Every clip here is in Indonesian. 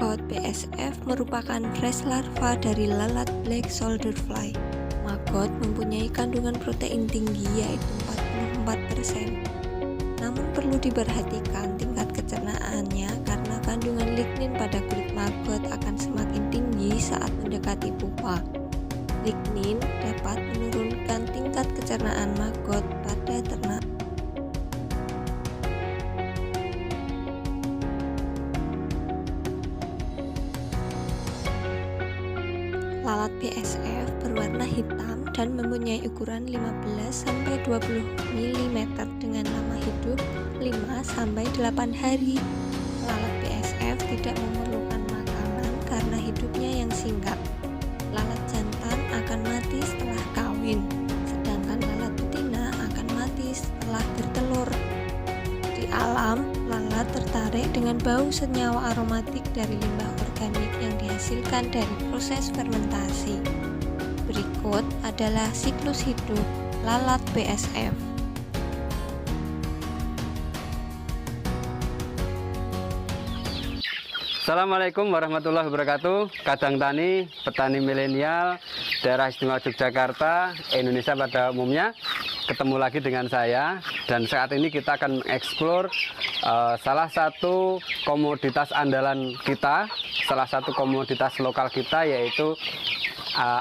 Maggot BSF merupakan fresh larva dari lalat black soldier fly. Maggot mempunyai kandungan protein tinggi yaitu 44%. Namun perlu diperhatikan tingkat kecernaannya karena kandungan lignin pada kulit maggot akan semakin tinggi saat mendekati pupa. Lignin dapat menurunkan tingkat kecernaan maggot pada ternak. Lalat BSF berwarna hitam dan mempunyai ukuran 15-20 mm dengan lama hidup 5-8 hari. Lalat BSF tidak memerlukan makanan karena hidupnya yang singkat. Lalat jantan akan mati setelah kawin, sedangkan lalat betina akan mati setelah bertelur. Di alam, lalat tertarik dengan bau senyawa aromatik dari limbah organik yang dihasilkan dari proses fermentasi. Berikut adalah siklus hidup lalat BSF. Assalamualaikum warahmatullahi wabarakatuh. Kadang Tani, petani milenial, daerah istimewa Yogyakarta, Indonesia pada umumnya. Ketemu lagi dengan saya, dan saat ini kita akan mengeksplor salah satu komoditas andalan kita, salah satu komoditas lokal kita, yaitu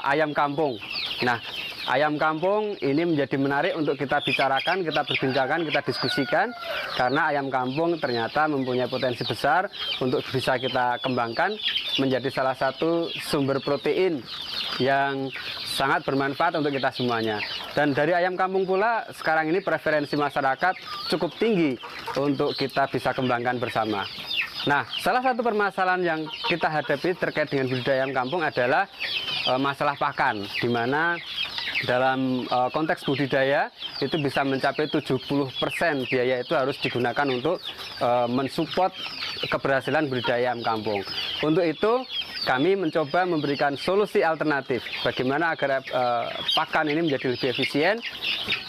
ayam kampung. Nah, ayam kampung ini menjadi menarik untuk kita bicarakan, kita berbincangkan, kita diskusikan, karena ayam kampung ternyata mempunyai potensi besar untuk bisa kita kembangkan menjadi salah satu sumber protein yang sangat bermanfaat untuk kita semuanya. Dan dari ayam kampung pula, sekarang ini preferensi masyarakat cukup tinggi untuk kita bisa kembangkan bersama. Nah, salah satu permasalahan yang kita hadapi terkait dengan budidaya ayam kampung adalah masalah pakan, di mana dalam konteks budidaya itu bisa mencapai 70% biaya itu harus digunakan untuk mensupport keberhasilan budidaya ayam kampung. Untuk itu kami mencoba memberikan solusi alternatif bagaimana agar pakan ini menjadi lebih efisien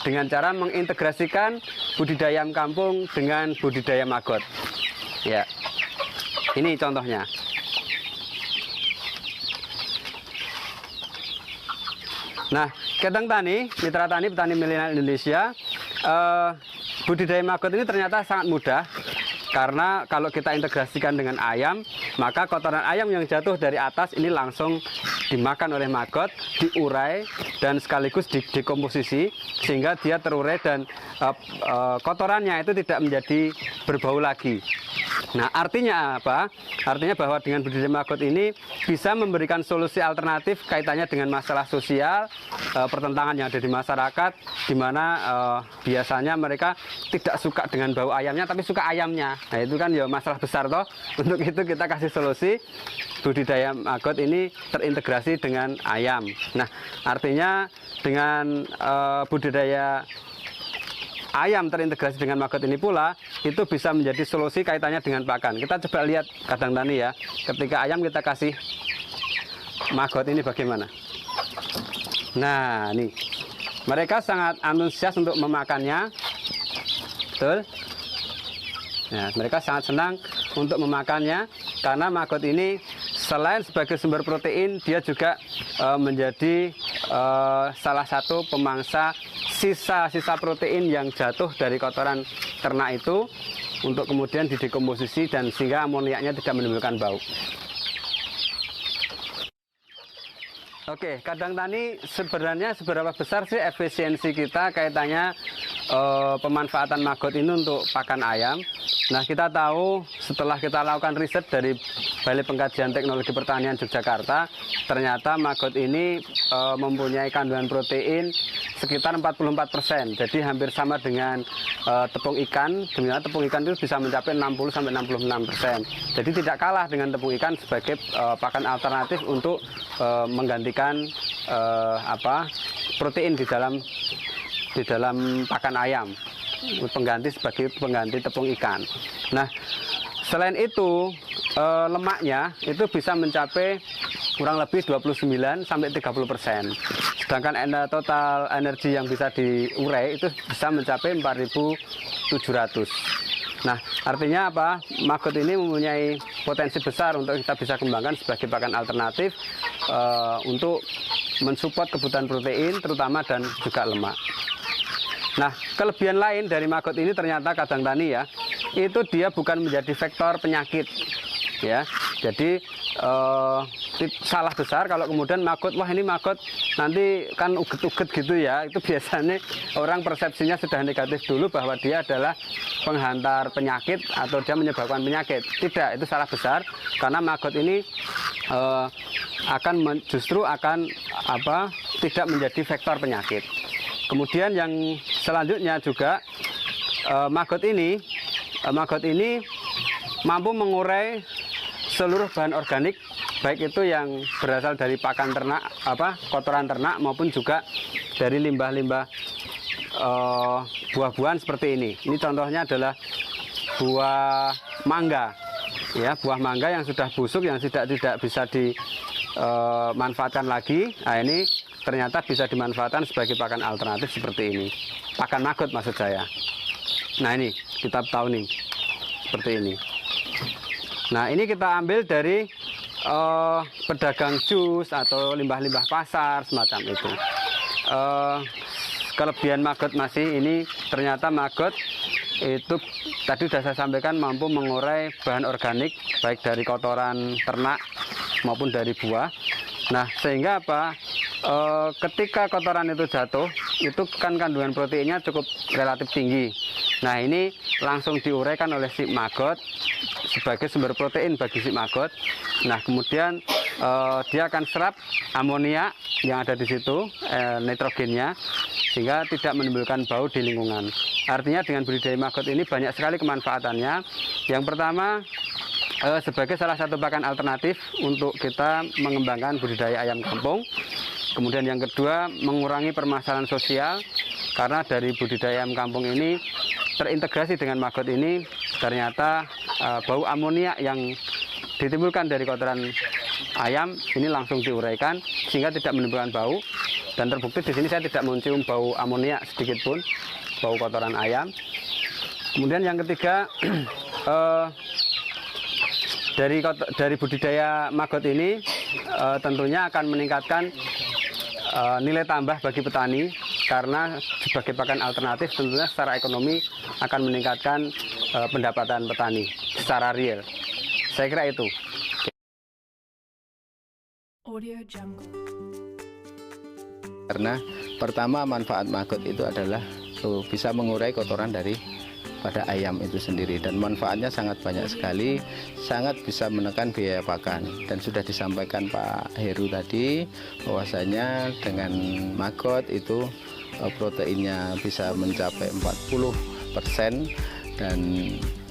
dengan cara mengintegrasikan budidaya ayam kampung dengan budidaya maggot. Ya, ini contohnya. Nah, Kadang Tani, mitra tani, petani milenial Indonesia, budidaya maggot ini ternyata sangat mudah. Karena kalau kita integrasikan dengan ayam, maka kotoran ayam yang jatuh dari atas ini langsung dimakan oleh maggot, diurai, dan sekaligus dikomposisi, sehingga dia terurai dan kotorannya itu tidak menjadi berbau lagi. Nah, artinya apa? Artinya bahwa dengan budidaya maggot ini bisa memberikan solusi alternatif kaitannya dengan masalah sosial, pertentangan yang ada di masyarakat, di mana biasanya mereka tidak suka dengan bau ayamnya, tapi suka ayamnya. Nah, itu kan ya masalah besar toh. Untuk itu kita kasih solusi budidaya maggot ini terintegrasi dengan ayam. Nah, artinya dengan budidaya ayam terintegrasi dengan maggot ini pula, itu bisa menjadi solusi kaitannya dengan pakan. Kita coba lihat Kadang Tani ya, ketika ayam kita kasih maggot ini bagaimana. Nah, nih, mereka sangat antusias untuk memakannya, betul? Nah, mereka sangat senang untuk memakannya, karena maggot ini selain sebagai sumber protein, dia juga menjadi salah satu pemangsa sisa-sisa protein yang jatuh dari kotoran ternak itu untuk kemudian didekomposisi dan sehingga amoniaknya tidak menimbulkan bau. Oke, Kadang Tani, sebenarnya seberapa besar sih efisiensi kita kaitannya pemanfaatan maggot ini untuk pakan ayam? Nah, kita tahu setelah kita lakukan riset dari Balai Pengkajian Teknologi Pertanian Yogyakarta, ternyata maggot ini mempunyai kandungan protein sekitar 44%. Jadi hampir sama dengan tepung ikan, dimana tepung ikan itu bisa mencapai 60-66%. Jadi tidak kalah dengan tepung ikan sebagai pakan alternatif untuk menggantikan protein di dalam pakan ayam, sebagai pengganti tepung ikan. Nah, selain itu lemaknya itu bisa mencapai kurang lebih 29-30%. Sedangkan total energi yang bisa diurai itu bisa mencapai 4.700. Nah, artinya apa? Maggot ini mempunyai potensi besar untuk kita bisa kembangkan sebagai pakan alternatif untuk mensupport kebutuhan protein terutama dan juga lemak. Nah, kelebihan lain dari maggot ini ternyata Kadang Tani ya, itu dia bukan menjadi vektor penyakit ya. Jadi salah besar kalau kemudian maggot, wah ini maggot nanti kan uget-uget gitu ya. Itu biasanya orang persepsinya sudah negatif dulu bahwa dia adalah penghantar penyakit atau dia menyebabkan penyakit. Tidak, itu salah besar karena maggot ini justru akan tidak menjadi vektor penyakit. Kemudian yang selanjutnya juga maggot ini mampu mengurai seluruh bahan organik, baik itu yang berasal dari pakan ternak, kotoran ternak maupun juga dari limbah-limbah buah-buahan seperti ini. Ini contohnya adalah buah mangga, ya, buah mangga yang sudah busuk, yang tidak bisa dimanfaatkan lagi. Nah, ini ternyata bisa dimanfaatkan sebagai pakan alternatif seperti ini. Pakan maggot maksud saya. Nah, ini kita tahu nih, seperti ini. Nah, ini kita ambil dari pedagang jus atau limbah-limbah pasar semacam itu. Kelebihan maggot masih ini, ternyata maggot itu tadi sudah saya sampaikan mampu mengurai bahan organik baik dari kotoran ternak maupun dari buah. Nah, sehingga apa? Ketika kotoran itu jatuh, itu kan kandungan proteinnya cukup relatif tinggi. Nah, ini langsung diuraikan oleh si maggot sebagai sumber protein bagi si maggot. Nah, kemudian dia akan serap amonia yang ada di situ, nitrogennya, sehingga tidak menimbulkan bau di lingkungan. Artinya dengan budidaya maggot ini banyak sekali kemanfaatannya. Yang pertama, sebagai salah satu pakan alternatif untuk kita mengembangkan budidaya ayam kampung. Kemudian yang kedua, mengurangi permasalahan sosial, karena dari budidaya ayam kampung ini terintegrasi dengan maggot ini, ternyata bau amonia yang ditimbulkan dari kotoran ayam ini langsung diuraikan sehingga tidak menimbulkan bau. Dan terbukti di sini saya tidak mencium bau amonia sedikit pun, bau kotoran ayam. Kemudian yang ketiga, dari budidaya maggot ini tentunya akan meningkatkan nilai tambah bagi petani, karena sebagai pakan alternatif tentunya secara ekonomi akan meningkatkan pendapatan petani secara real. Saya kira itu. Karena pertama manfaat maggot itu adalah bisa mengurai kotoran dari pada ayam itu sendiri, dan manfaatnya sangat banyak sekali, sangat bisa menekan biaya pakan. Dan sudah disampaikan Pak Heru tadi bahwasanya dengan maggot itu proteinnya bisa mencapai 40% dan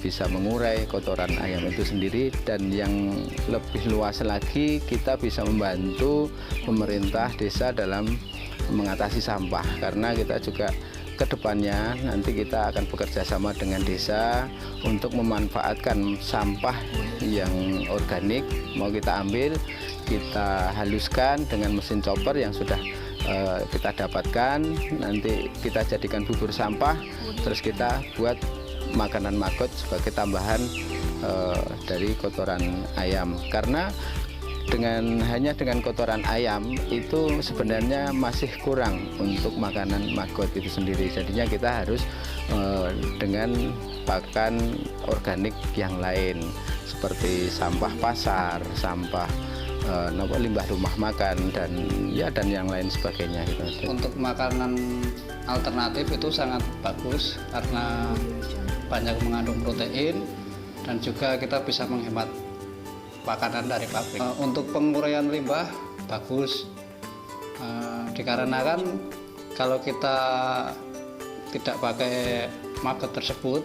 bisa mengurai kotoran ayam itu sendiri. Dan yang lebih luas lagi, kita bisa membantu pemerintah desa dalam mengatasi sampah, karena kita juga kedepannya nanti kita akan bekerja sama dengan desa untuk memanfaatkan sampah yang organik, mau kita ambil, kita haluskan dengan mesin chopper yang sudah kita dapatkan, nanti kita jadikan bubur sampah, terus kita buat makanan maggot sebagai tambahan dari kotoran ayam. Karena hanya dengan kotoran ayam itu sebenarnya masih kurang untuk makanan maggot itu sendiri. Jadinya kita harus dengan pakan organik yang lain seperti sampah pasar, sampah limbah rumah makan, dan yang lain sebagainya gitu. Untuk makanan alternatif itu sangat bagus karena banyak mengandung protein dan juga kita bisa menghemat makanan dari pabrik. Untuk penguraian limbah bagus, dikarenakan kalau kita tidak pakai maggot tersebut,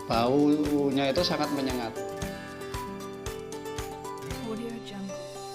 baunya itu sangat menyengat.